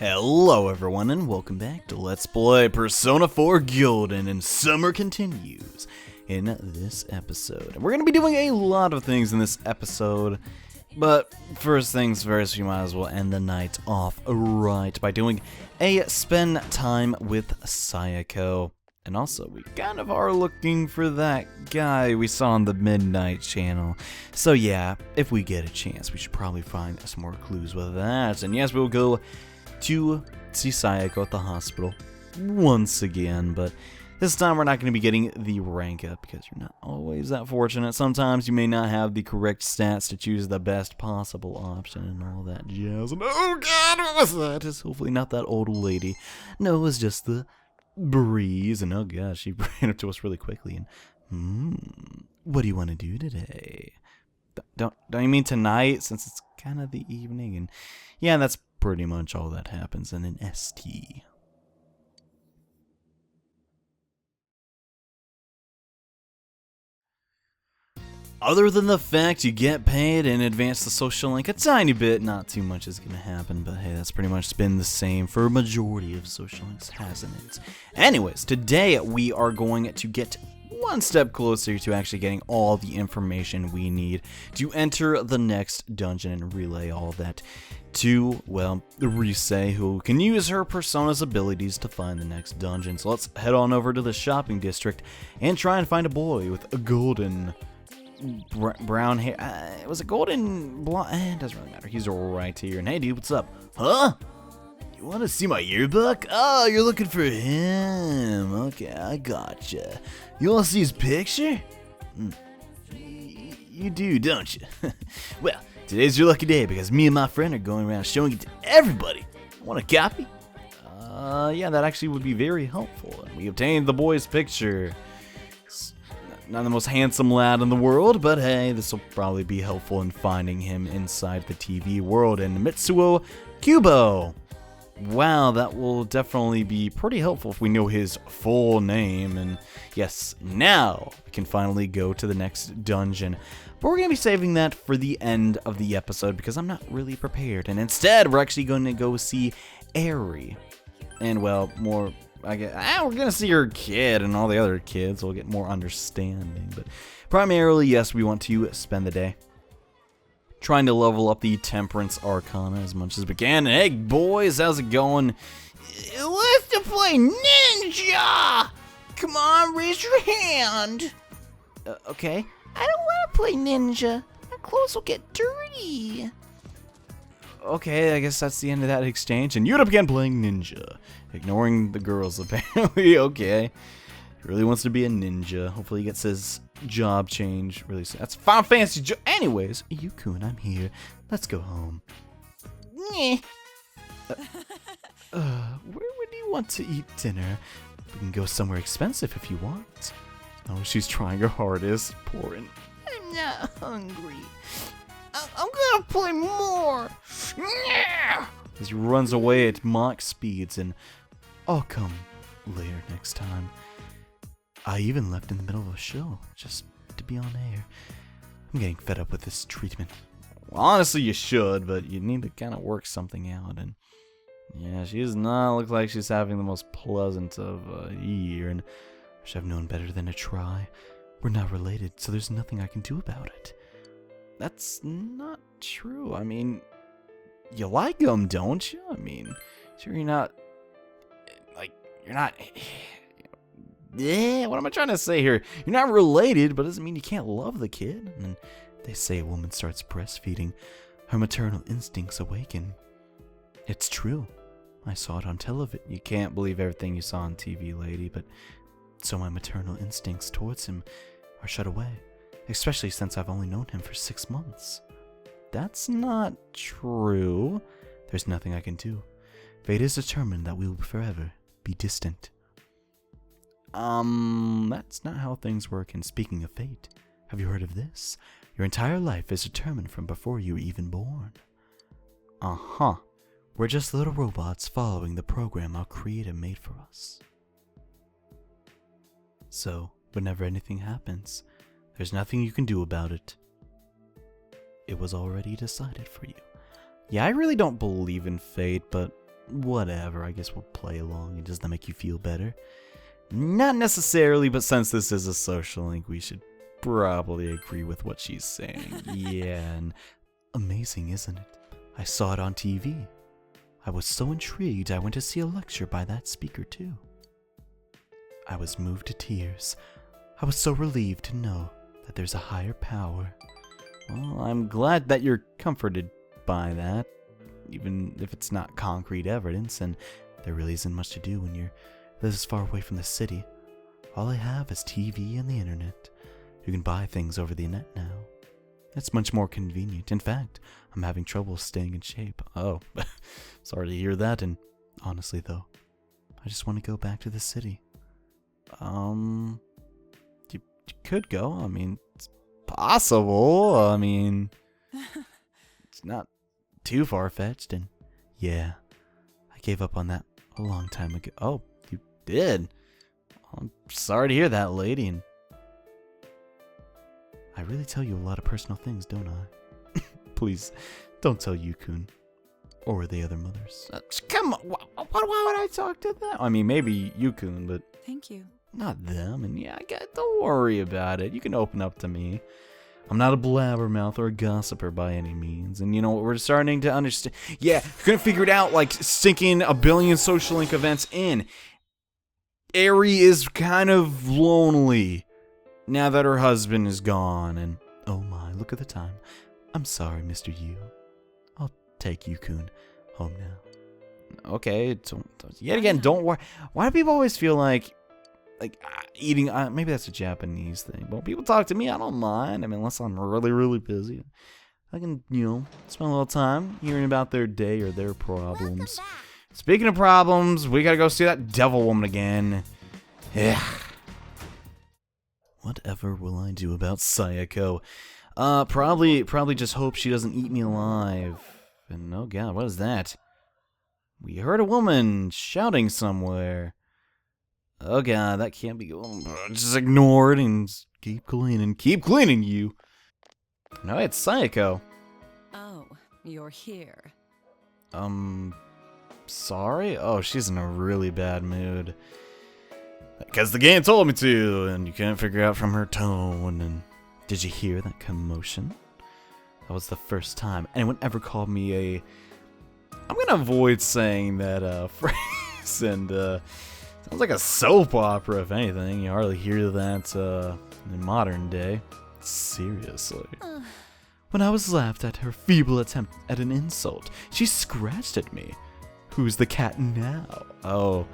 Hello everyone and welcome back to Let's Play Persona 4 Golden, and summer continues in this episode. We're going to be doing a lot of things in this episode, but first things first, we might as well end the night off right by doing a spend time with Sayako. And also, we kind of are looking for that guy we saw on the Midnight channel. So yeah, if we get a chance, we should probably find some more clues with that. And yes, we'll go to see Sayako at the hospital once again, but this time we're not going to be getting the rank up because you're not always that fortunate. Sometimes you may not have the correct stats to choose the best possible option and all that jazz. And oh god, what was that? It's hopefully not that old lady. No, it was just the breeze. And oh god, she ran up to us really quickly. And what do you want to do today? Don't you mean tonight, since it's kind of the evening? And yeah, that's pretty much all that happens in an ST. Other than the fact you get paid and advance the social link a tiny bit, not too much is going to happen, but hey, that's pretty much been the same for a majority of social links, hasn't it? Anyways, today we are going to get one step closer to actually getting all the information we need to enter the next dungeon and relay all that to, well, Rise, who can use her Persona's abilities to find the next dungeon. So let's head on over to the shopping district and try and find a boy with a golden brown hair. Was it golden blonde? It doesn't really matter. He's right here. And hey, dude, what's up? Huh? You want to see my yearbook? Oh, you're looking for him. Okay, I gotcha. You want to see his picture? You do, don't you? Well, today's your lucky day because me and my friend are going around showing it to everybody. Want a copy? Yeah, that actually would be very helpful. And we obtained the boy's picture. Not the most handsome lad in the world, but hey, this will probably be helpful in finding him inside the TV world. And Mitsuo Kubo. Wow, that will definitely be pretty helpful if we know his full name. And yes, now we can finally go to the next dungeon. But we're going to be saving that for the end of the episode because I'm not really prepared. And instead, we're actually going to go see Eri. And well, more, I guess, we're going to see her kid and all the other kids. We'll get more understanding. But primarily, yes, we want to spend the day trying to level up the Temperance Arcana as much as we can. And hey, boys, how's it going? Let's play Ninja! Come on, raise your hand. Okay. I don't want to play Ninja. Our clothes will get dirty. Okay, I guess that's the end of that exchange. And you began playing Ninja. Ignoring the girls, apparently. Okay. He really wants to be a ninja. Hopefully he gets his job change really soon. That's Final Fantasy. Anyways, Yukun, I'm here. Let's go home. Where do you want to eat dinner? We can go somewhere expensive if you want. Oh, she's trying her hardest. Pouring. I'm not hungry. I'm gonna play more. As he runs away at mock speeds, and I'll come later next time. I even left in the middle of a show just to be on air. I'm getting fed up with this treatment. Well, honestly, you should, but you need to kind of work something out. And yeah, she does not look like she's having the most pleasant of a year. And I should have known better than to try. We're not related, so there's nothing I can do about it. That's not true. I mean, you like him, don't you? I mean, sure you're not, like, you're not. Yeah, what am I trying to say here? You're not related, but it doesn't mean you can't love the kid. And they say a woman starts breastfeeding, her maternal instincts awaken. It's true. I saw it on television. You can't believe everything you saw on TV, lady, but so my maternal instincts towards him are shut away, especially since I've only known him for 6 months. That's not true. There's nothing I can do. Fate is determined that we will forever be distant. That's not how things work. And speaking of fate, have you heard of this? Your entire life is determined from before you were even born. Uh-huh. We're just little robots following the program our creator made for us. So, whenever anything happens, there's nothing you can do about it. It was already decided for you. Yeah, I really don't believe in fate, but whatever, I guess we'll play along. Does that make you feel better? Not necessarily, but since this is a social link, we should probably agree with what she's saying. Yeah, and amazing, isn't it? I saw it on TV. I was so intrigued, I went to see a lecture by that speaker too. I was moved to tears. I was so relieved to know that there's a higher power. Well, I'm glad that you're comforted by that, even if it's not concrete evidence, and there really isn't much to do when you're this far away from the city. All I have is TV and the internet. You can buy things over the net now. It's much more convenient. In fact, I'm having trouble staying in shape. Oh, sorry to hear that, and honestly though, I just want to go back to the city. You could go. I mean, it's possible. I mean, it's not too far-fetched, and yeah, I gave up on that a long time ago. Oh, you did? I'm sorry to hear that, lady, and I really tell you a lot of personal things, don't I? Please, don't tell Yukun or the other mothers. Come on, why would I talk to them? I mean, maybe Yukun, but thank you. Not them. And yeah, don't worry about it. You can open up to me. I'm not a blabbermouth or a gossiper by any means. And you know what? We're starting to understand. Yeah, you're gonna figure it out, like sinking a billion social link events in. Eri is kind of lonely now that her husband is gone, and oh my, look at the time. I'm sorry, Mr. Yu. I'll take Yukun home now. Okay, yet again, don't worry. Why do people always feel like eating? Maybe that's a Japanese thing, but when people talk to me, I don't mind. I mean, unless I'm really, really busy. I can, spend a little time hearing about their day or their problems. Speaking of problems, we gotta go see that devil woman again. Yeah. Whatever will I do about Sayako? Probably just hope she doesn't eat me alive. And oh god, what is that? We heard a woman shouting somewhere. Oh god, that can't be going. Just ignore it and keep cleaning you. No, it's Sayako. Oh, you're here. Sorry? Oh, she's in a really bad mood. Because the game told me to, and you can't figure out from her tone. And did you hear that commotion? That was the first time anyone ever called me a... I'm gonna avoid saying that phrase, and sounds like a soap opera, if anything. You hardly hear that in modern day. Seriously. When I was laughed at her feeble attempt at an insult, she scratched at me. Who's the cat now? Oh.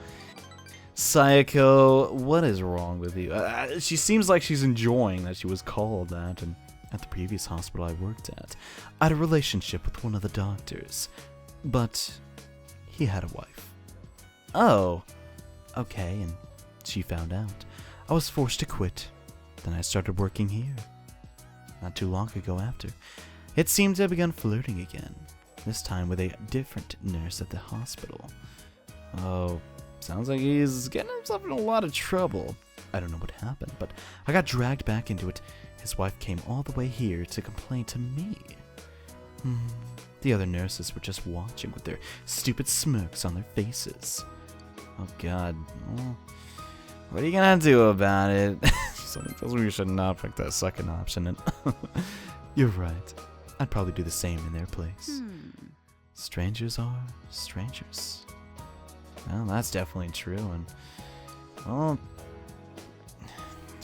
Sayako, what is wrong with you? She seems like she's enjoying that she was called that, and at the previous hospital I worked at, I had a relationship with one of the doctors, but he had a wife. Oh, okay, and she found out. I was forced to quit. Then I started working here. Not too long ago after, it seemed to have begun flirting again, this time with a different nurse at the hospital. Oh, sounds like he's getting himself in a lot of trouble. I don't know what happened, but I got dragged back into it. His wife came all the way here to complain to me. The other nurses were just watching with their stupid smirks on their faces. Oh god. Well, what are you gonna do about it? Something tells me we should not pick that second option. And you're right. I'd probably do the same in their place. Strangers are strangers. Well, that's definitely true, and well,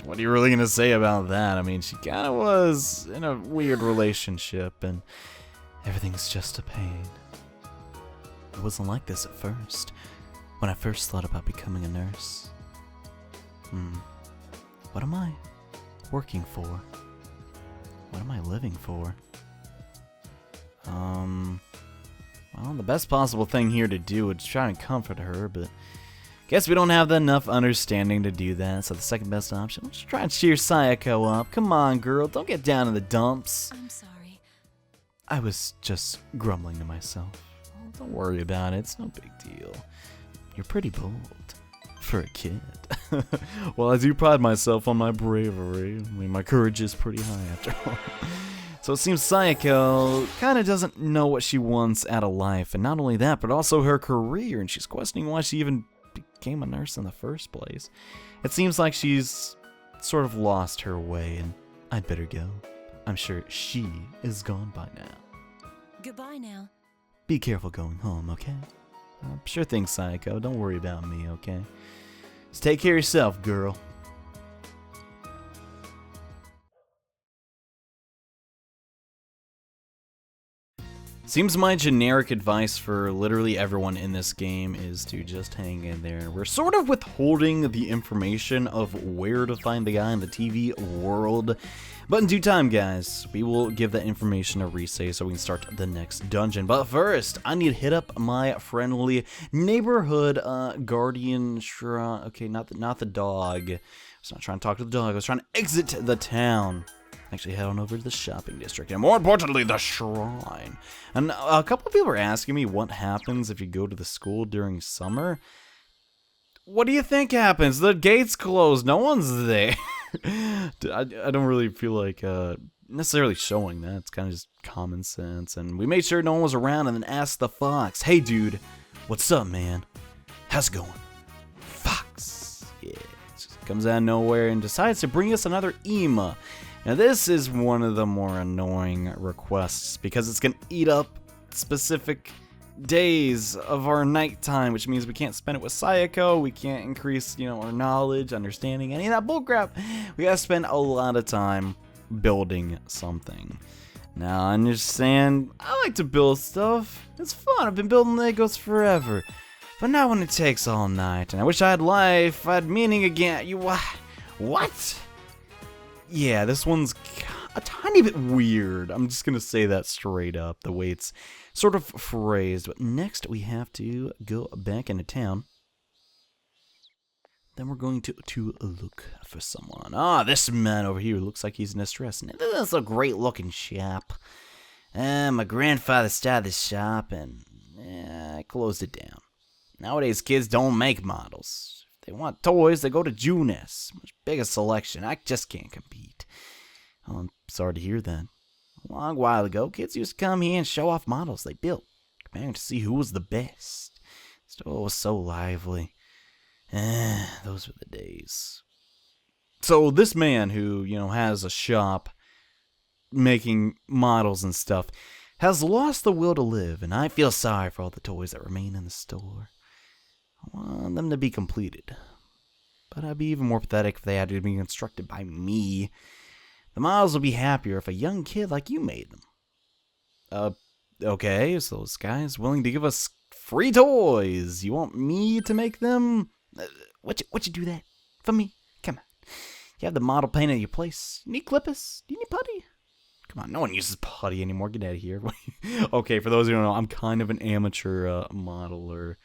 what are you really gonna say about that? I mean, she kinda was in a weird relationship, and everything's just a pain. It wasn't like this at first, when I first thought about becoming a nurse. What am I working for? What am I living for? Well, the best possible thing here to do is try and comfort her, but guess we don't have enough understanding to do that, so the second best option, let's try and cheer Sayako up. Come on, girl, don't get down in the dumps. I'm sorry. I was just grumbling to myself. Oh, don't worry about it, it's no big deal. You're pretty bold. For a kid. Well, I do pride myself on my bravery. I mean, my courage is pretty high after all. So it seems Sayako kind of doesn't know what she wants out of life, and not only that, but also her career, and she's questioning why she even became a nurse in the first place. It seems like she's sort of lost her way, and I'd better go. I'm sure she is gone by now. Goodbye now. Be careful going home, okay? Sure thing, Sayako. Don't worry about me, okay? Just take care of yourself, girl. Seems my generic advice for literally everyone in this game is to just hang in there. We're sort of withholding the information of where to find the guy in the TV world. But in due time, guys, we will give that information a resay so we can start the next dungeon. But first, I need to hit up my friendly neighborhood guardian shrine. Okay, not the dog. I was not trying to talk to the dog. I was trying to exit the town. Actually head on over to the shopping district, and more importantly, the shrine. And a couple of people are asking me what happens if you go to the school during summer. What do you think happens? The gate's closed. No one's there. I don't really feel like necessarily showing that. It's kind of just common sense. And we made sure no one was around and then asked the fox, "Hey, dude, what's up, man? How's it going?" Fox. Yeah. Just comes out of nowhere and decides to bring us another Ema. Now this is one of the more annoying requests because it's going to eat up specific days of our nighttime, which means we can't spend it with Sayako, we can't increase, our knowledge, understanding, any of that bullcrap. We gotta spend a lot of time building something. Now I understand, I like to build stuff. It's fun, I've been building Legos forever. But not when it takes all night, and I wish I had life, I had meaning again. What? Yeah, this one's a tiny bit weird. I'm just gonna say that straight up, the way it's sort of phrased. But next we have to go back into town. Then we're going to look for someone. This man over here looks like he's in distress. And this is a great looking shop. My grandfather started this shop and I closed it down. Nowadays kids don't make models. They want toys, they go to JohneAwesome. Much bigger selection. I just can't compete. Oh, I'm sorry to hear that. A long while ago, kids used to come here and show off models they built, comparing to see who was the best. The store was so lively. Those were the days. So this man who, has a shop making models and stuff, has lost the will to live, and I feel sorry for all the toys that remain in the store. I want them to be completed. But I'd be even more pathetic if they had to be constructed by me. The models would be happier if a young kid like you made them. Okay, so this guy is willing to give us free toys. You want me to make them? What you do that for me? Come on. You have the model paint at your place. You need clippers? Do you need putty? Come on, no one uses putty anymore. Get out of here. Okay, for those who don't know, I'm kind of an amateur modeler.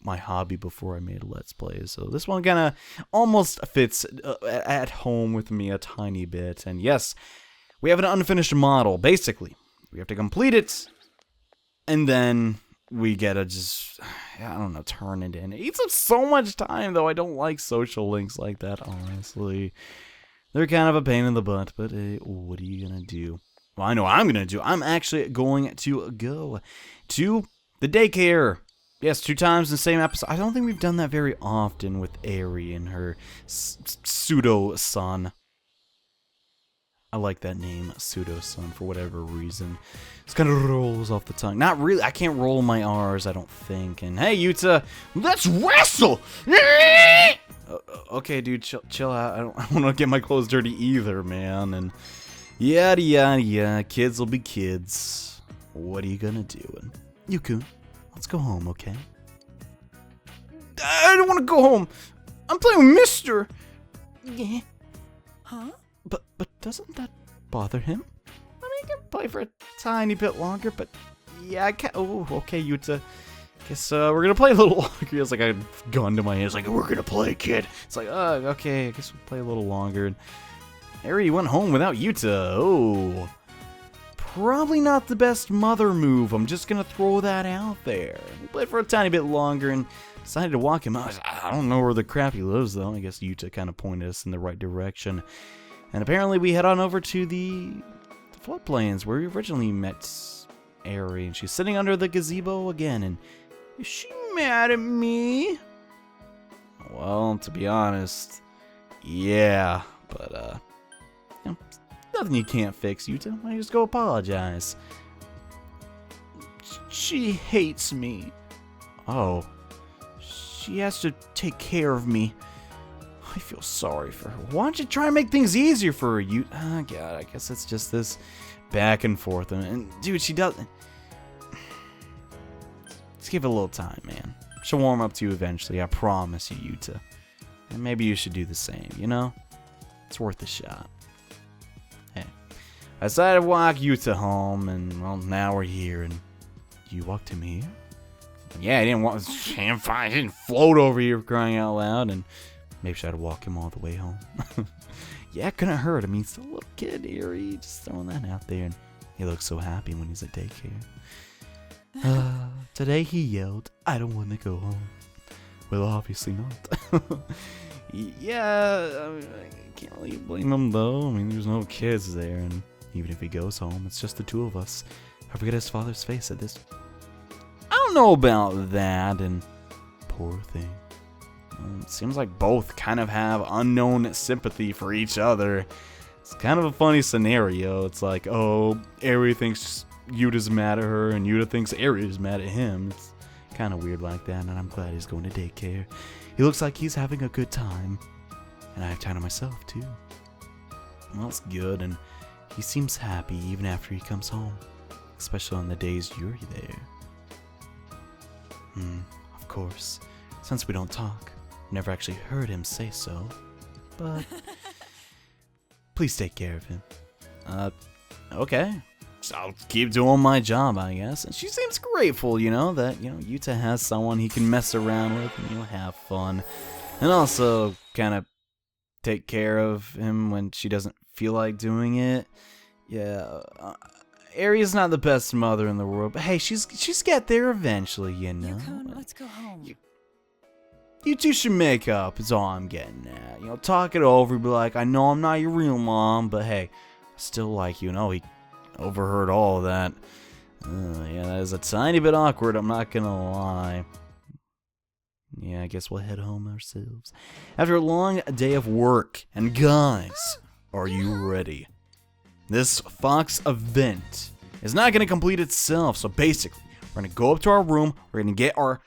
My hobby before I made Let's Plays. So this one kind of almost fits at home with me a tiny bit. And yes, we have an unfinished model. Basically, we have to complete it, and then we gotta just, turn it in. It eats up so much time, though. I don't like social links like that, honestly. They're kind of a pain in the butt, but what are you gonna do? Well, I know what I'm gonna do. I'm actually going to go to the daycare. Yes, 2 times in the same episode. I don't think we've done that very often with Aerie and her pseudo-son. I like that name, pseudo-son, for whatever reason. It kind of rolls off the tongue. Not really. I can't roll my R's, I don't think. And hey, Yuta, let's wrestle! Okay, dude, chill out. I don't want to get my clothes dirty either, man. And yada, yada, yada. Kids will be kids. What are you gonna do? And Yuku, let's go home, okay? I don't want to go home. I'm playing with Mister. Yeah. Huh? But doesn't that bother him? I mean, he can play for a tiny bit longer, but yeah, I can't. Oh, okay, Yuta. Guess we're gonna play a little longer. He has like a gun to my head. It's like, we're gonna play, kid. It's like, okay, I guess we'll play a little longer. And Aerie went home without Yuta. Oh. Probably not the best mother move. I'm just going to throw that out there. We played for a tiny bit longer and decided to walk him out. I don't know where the crap he lives, though. I guess Yuta kind of pointed us in the right direction. And apparently we head on over to the floodplains where we originally met Aerie, and she's sitting under the gazebo again, and is she mad at me? Well, to be honest, yeah, but, you know, nothing you can't fix, Yuta. Why don't you just go apologize? She hates me. Oh. She has to take care of me. I feel sorry for her. Why don't you try and make things easier for her, you? Oh, God, I guess it's just this back and forth. And dude, she does. Just give it a little time, man. She'll warm up to you eventually. I promise you, Yuta. And maybe you should do the same, you know? It's worth a shot. Hey. I decided to walk Yuta home, and, well, now we're here, and you walked him here? Yeah, I didn't walk. I didn't float over here crying out loud, and maybe I had to walk him all the way home. Yeah, it couldn't hurt. I mean, he's still a little kid here. Just throwing that out there, and he looks so happy when he's at daycare. Today he yelled, "I don't want to go home." Well, obviously not. Yeah, I mean, I can't really blame him though. I mean, there's no kids there, and even if he goes home, it's just the two of us. I forget his father's face at this. I don't know about that, and poor thing. It seems like both kind of have unknown sympathy for each other. It's kind of a funny scenario. It's like, oh, Aerie thinks Yuta's mad at her, and Yuta thinks Aerie's mad at him. It's kind of weird like that, and I'm glad he's going to daycare. He looks like he's having a good time, and I have time to myself, too. Well, that's good, and he seems happy even after he comes home, especially on the days you're there. Of course, since we don't talk, I've never actually heard him say so, but please take care of him. Okay. So I'll keep doing my job, I guess. And she seems grateful, you know, that, you know, Yuta has someone he can mess around with and, you know, have fun. And also kind of take care of him when she doesn't feel like doing it. Yeah, Aerie's not the best mother in the world, but hey, she's get there eventually, you know. Yukon, let's go home. You two should make up, is all I'm getting at. You know, talk it over, be like, I know I'm not your real mom, but hey, I still like you. And he overheard all of that. Yeah, that is a tiny bit awkward, I'm not gonna lie. Yeah, I guess we'll head home ourselves. After a long day of work, and guys, are you ready? This Fox event is not going to complete itself, so basically, we're going to go up to our room, we're going to get our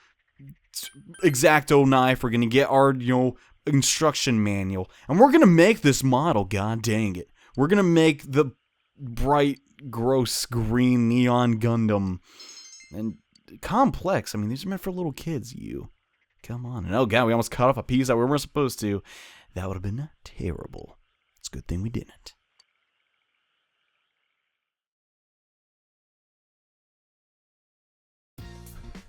X-Acto knife, we're going to get our, you know, instruction manual, and we're going to make this model, god dang it. We're going to make the bright, gross, green neon Gundam, and complex. I mean, these are meant for little kids, you. Come on. And oh god, we almost cut off a piece that we weren't supposed to. That would have been terrible. It's a good thing we didn't.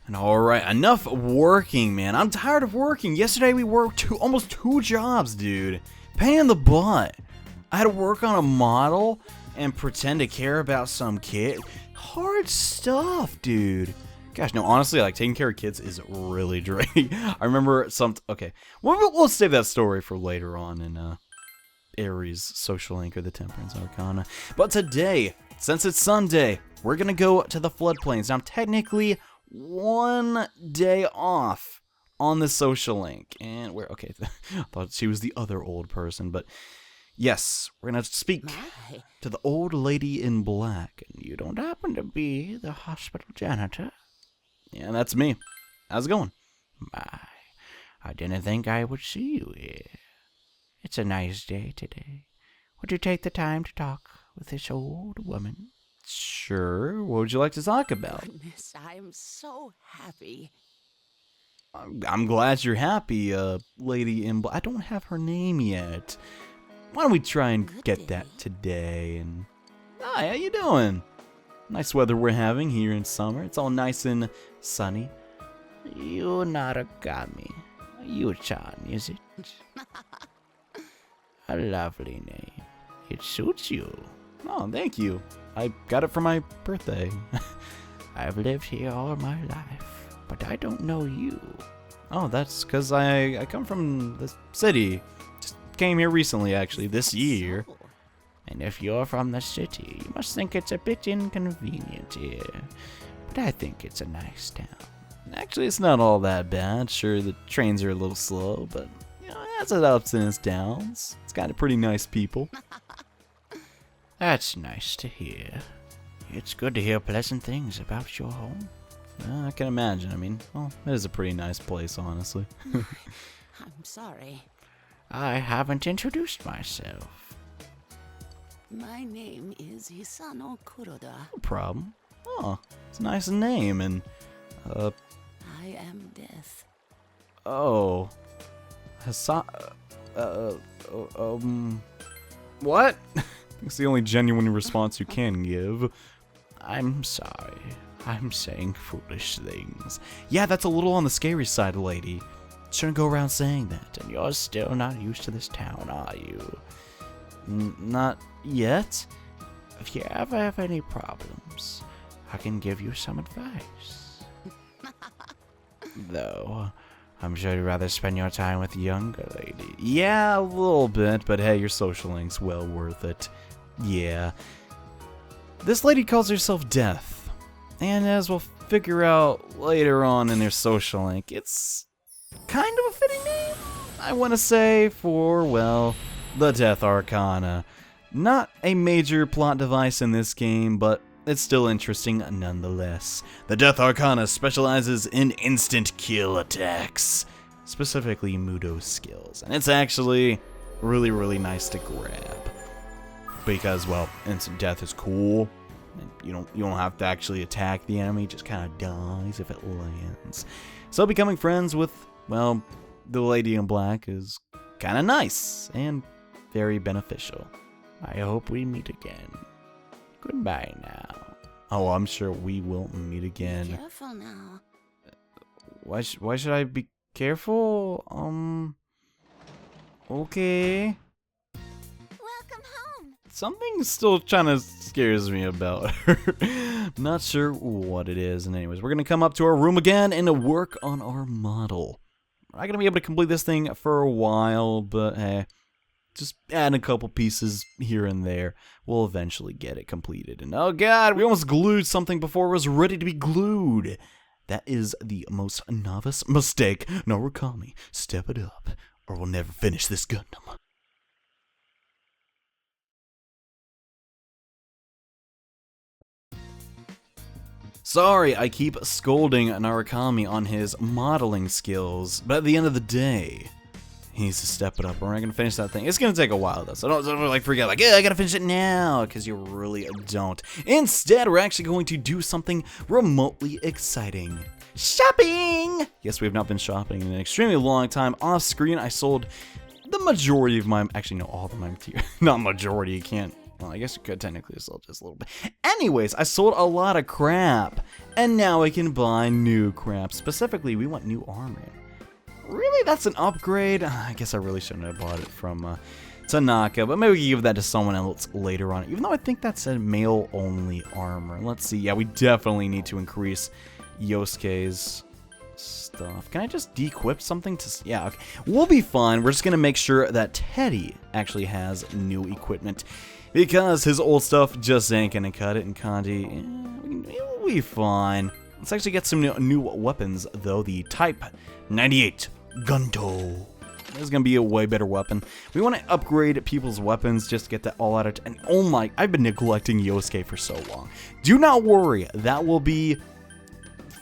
And alright, enough working, man. I'm tired of working. Yesterday we worked almost 2 jobs, dude. Pain in the butt. I had to work on a model and pretend to care about some kid. Hard stuff, dude. Gosh, no, honestly, like, taking care of kids is really draining. I remember okay, we'll save that story for later on in Aries' social anchor, the Temperance Arcana. But today, since it's Sunday, we're gonna go to the floodplains. Now, I'm technically 1 day off on the social link, and okay, I thought she was the other old person, but yes, we're gonna speak to the old lady in black. And you don't happen to be the hospital janitor? Yeah, that's me. How's it going? My, I didn't think I would see you here. It's a nice day today. Would you take the time to talk with this old woman? Sure. What would you like to talk about? Goodness, I'm so happy. I'm glad you're happy, lady in black. I don't have her name yet. Why don't we try and get that today? And hi, how you doing? Nice weather we're having here in summer. It's all nice and sunny. You Naragami. Yu-chan, is it? A lovely name. It suits you. Oh, thank you. I got it for my birthday. I've lived here all my life, but I don't know you. Oh, that's because I come from the city. Just came here recently, actually, this year. And if you're from the city, you must think it's a bit inconvenient here. But I think it's a nice town. Actually, it's not all that bad. Sure, the trains are a little slow, but you know, it has its ups and its downs. It's got pretty nice people. That's nice to hear. It's good to hear pleasant things about your home. I can imagine. I mean, well, it is a pretty nice place, honestly. I'm sorry. I haven't introduced myself. My name is Hisano Kuroda. No problem. Oh, it's a nice name, and, I am death. oh. What? It's the only genuine response you can give. I'm sorry. I'm saying foolish things. Yeah, that's a little on the scary side, lady. Shouldn't go around saying that. And you're still not used to this town, are you? Not yet. If you ever have any problems, I can give you some advice. Though, I'm sure you'd rather spend your time with a younger lady. Yeah, a little bit, but hey, your social link's well worth it. Yeah. This lady calls herself Death. And as we'll figure out later on in their social link, it's kind of a fitting name, I want to say, for, well, the Death Arcana. Not a major plot device in this game, but it's still interesting nonetheless. The Death Arcana specializes in instant kill attacks, specifically Mudo skills, and it's actually really, really nice to grab because, well, instant death is cool. You don't have to actually attack the enemy; it just kind of dies if it lands. So becoming friends with, well, the Lady in Black is kind of nice and very beneficial. I hope we meet again. Goodbye now. Oh, I'm sure we will meet again. Be careful now. Why should I be careful? Okay. Welcome home. Something still kind of scares me about her. Not sure what it is. And anyways, we're going to come up to our room again and work on our model. We're not going to be able to complete this thing for a while, but hey, just add a couple pieces here and there. We'll eventually get it completed. And oh god, we almost glued something before it was ready to be glued. That is the most novice mistake. Narukami, step it up, or we'll never finish this Gundam. Sorry, I keep scolding Narukami on his modeling skills, but at the end of the day, he needs to step it up. We're not gonna finish that thing. It's gonna take a while though, so don't like freak out like, yeah, I gotta finish it now, because you really don't. Instead, we're actually going to do something remotely exciting. Shopping! Yes, we have not been shopping in an extremely long time. Off screen, I sold the majority of my, actually no, all of my material. Not majority, you can't. Well, I guess you could technically sell just a little bit. Anyways, I sold a lot of crap, and now I can buy new crap. Specifically, we want new armor. Really? That's an upgrade? I guess I really shouldn't have bought it from Tanaka, but maybe we can give that to someone else later on, even though I think that's a male-only armor. Let's see. Yeah, we definitely need to increase Yosuke's stuff. Can I just de-equip something to... Yeah, okay. We'll be fine. We're just going to make sure that Teddy actually has new equipment, because his old stuff just ain't going to cut it, and Kanji, we'll be fine. Let's actually get some new weapons, though. The Type 98 Gunto. This is going to be a way better weapon. We want to upgrade people's weapons just to get that all out of... And oh my... I've been neglecting Yosuke for so long. Do not worry. That will be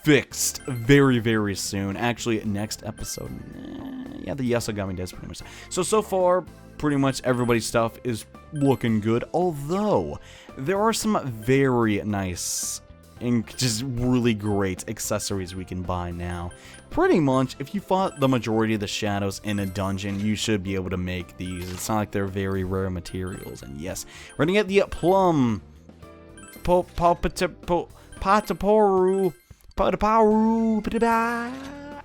fixed very, very soon. Actually, next episode. Yeah, the Yasogami does pretty much. So far, pretty much everybody's stuff is looking good. Although, there are some very nice and just really great accessories we can buy now. Pretty much, if you fought the majority of the shadows in a dungeon, you should be able to make these. It's not like they're very rare materials. And yes, we're gonna get the plum pataporu. I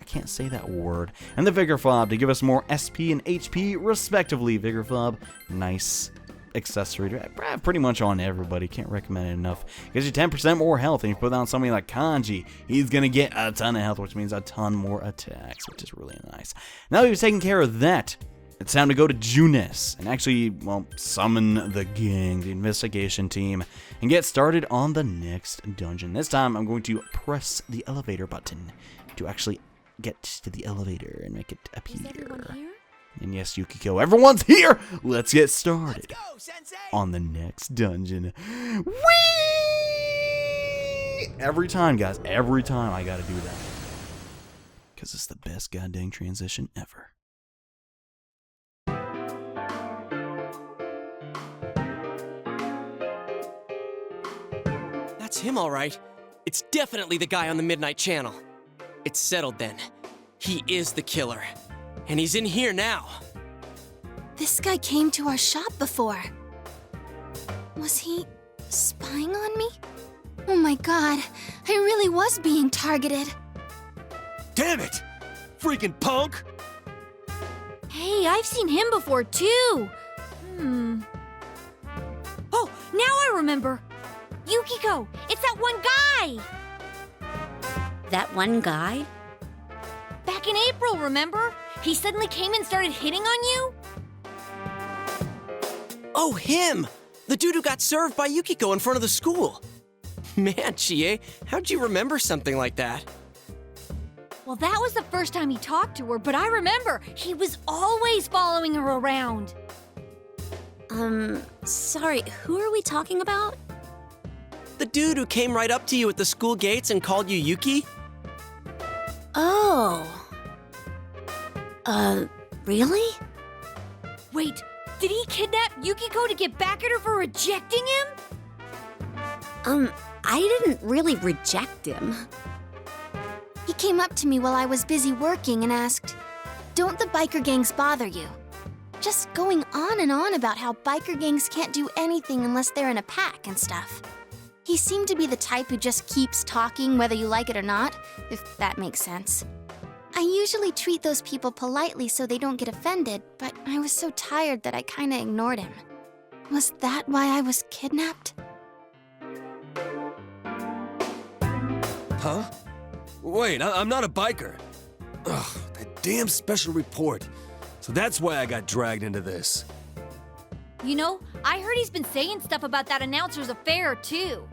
can't say that word. And the Vigor Fob to give us more SP and HP respectively. Vigor Fob, nice accessory to have pretty much on everybody. Can't recommend it enough. Gives you 10% more health, and you put on somebody like Kanji, he's gonna get a ton of health, which means a ton more attacks, which is really nice. Now that we've taken care of that, it's time to go to Junes and actually, well, summon the gang, the investigation team, and get started on the next dungeon. This time, I'm going to press the elevator button to actually get to the elevator and make it appear. Is everyone here? And yes, Yukiko, everyone's here! Let's get started on the next dungeon. Whee! Every time, guys, every time I gotta do that. Because it's the best goddamn transition ever. That's him, all right. It's definitely the guy on the Midnight Channel. It's settled then. He is the killer. And he's in here now. This guy came to our shop before. Was he spying on me? Oh my god, I really was being targeted. Damn it! Freaking punk! Hey, I've seen him before too. Oh, now I remember. Yukiko, it's that one guy. That one guy? Back in April, remember? He suddenly came and started hitting on you? Oh, him! The dude who got served by Yukiko in front of the school. Man, Chie, how'd you remember something like that? Well, that was the first time he talked to her, but I remember he was always following her around. Sorry, who are we talking about? The dude who came right up to you at the school gates and called you Yuki? Oh. Really? Wait, did he kidnap Yukiko to get back at her for rejecting him? I didn't really reject him. He came up to me while I was busy working and asked, "Don't the biker gangs bother you?" Just going on and on about how biker gangs can't do anything unless they're in a pack and stuff. He seemed to be the type who just keeps talking whether you like it or not, if that makes sense. I usually treat those people politely so they don't get offended, but I was so tired that I kinda ignored him. Was that why I was kidnapped? Huh? Wait, I'm not a biker. Ugh, that damn special report. So that's why I got dragged into this. You know, I heard he's been saying stuff about that announcer's affair, too.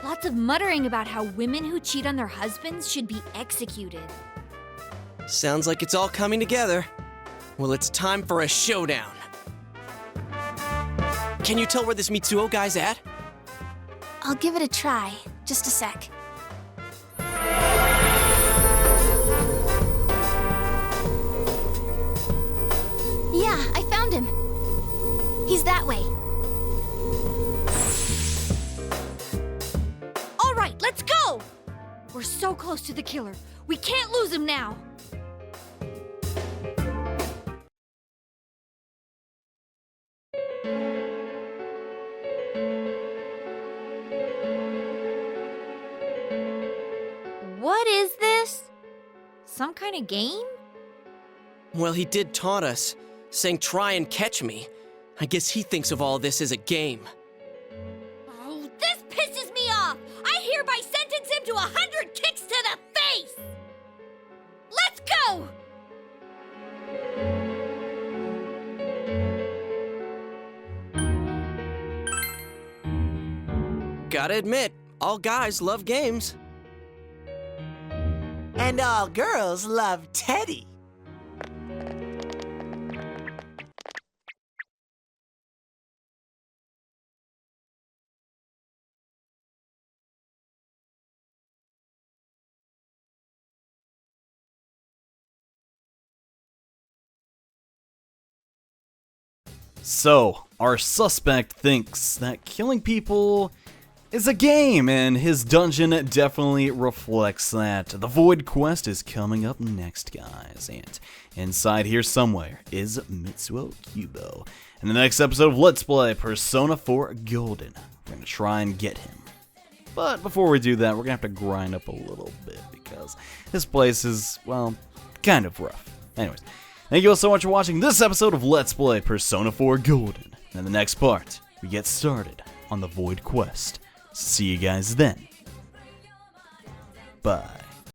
Lots of muttering about how women who cheat on their husbands should be executed. Sounds like it's all coming together. Well, it's time for a showdown. Can you tell where this Mitsuo guy's at? I'll give it a try. Just a sec. Yeah, I found him. He's that way. All right, let's go! We're so close to the killer. We can't lose him now. What is this? Some kind of game? Well, he did taunt us, saying try and catch me. I guess he thinks of all this as a game. Oh, this pisses me off! I hereby sentence him to 100 kicks to the face! Let's go! Gotta admit, all guys love games. And all girls love Teddy. So, our suspect thinks that killing people is a game, and his dungeon definitely reflects that. The Void Quest is coming up next, guys, and inside here somewhere is Mitsuo Kubo. In the next episode of Let's Play Persona 4 Golden, we're going to try and get him. But before we do that, we're going to have to grind up a little bit, because this place is, well, kind of rough. Anyways, thank you all so much for watching this episode of Let's Play Persona 4 Golden. In the next part, we get started on the Void Quest. See you guys then. Bye.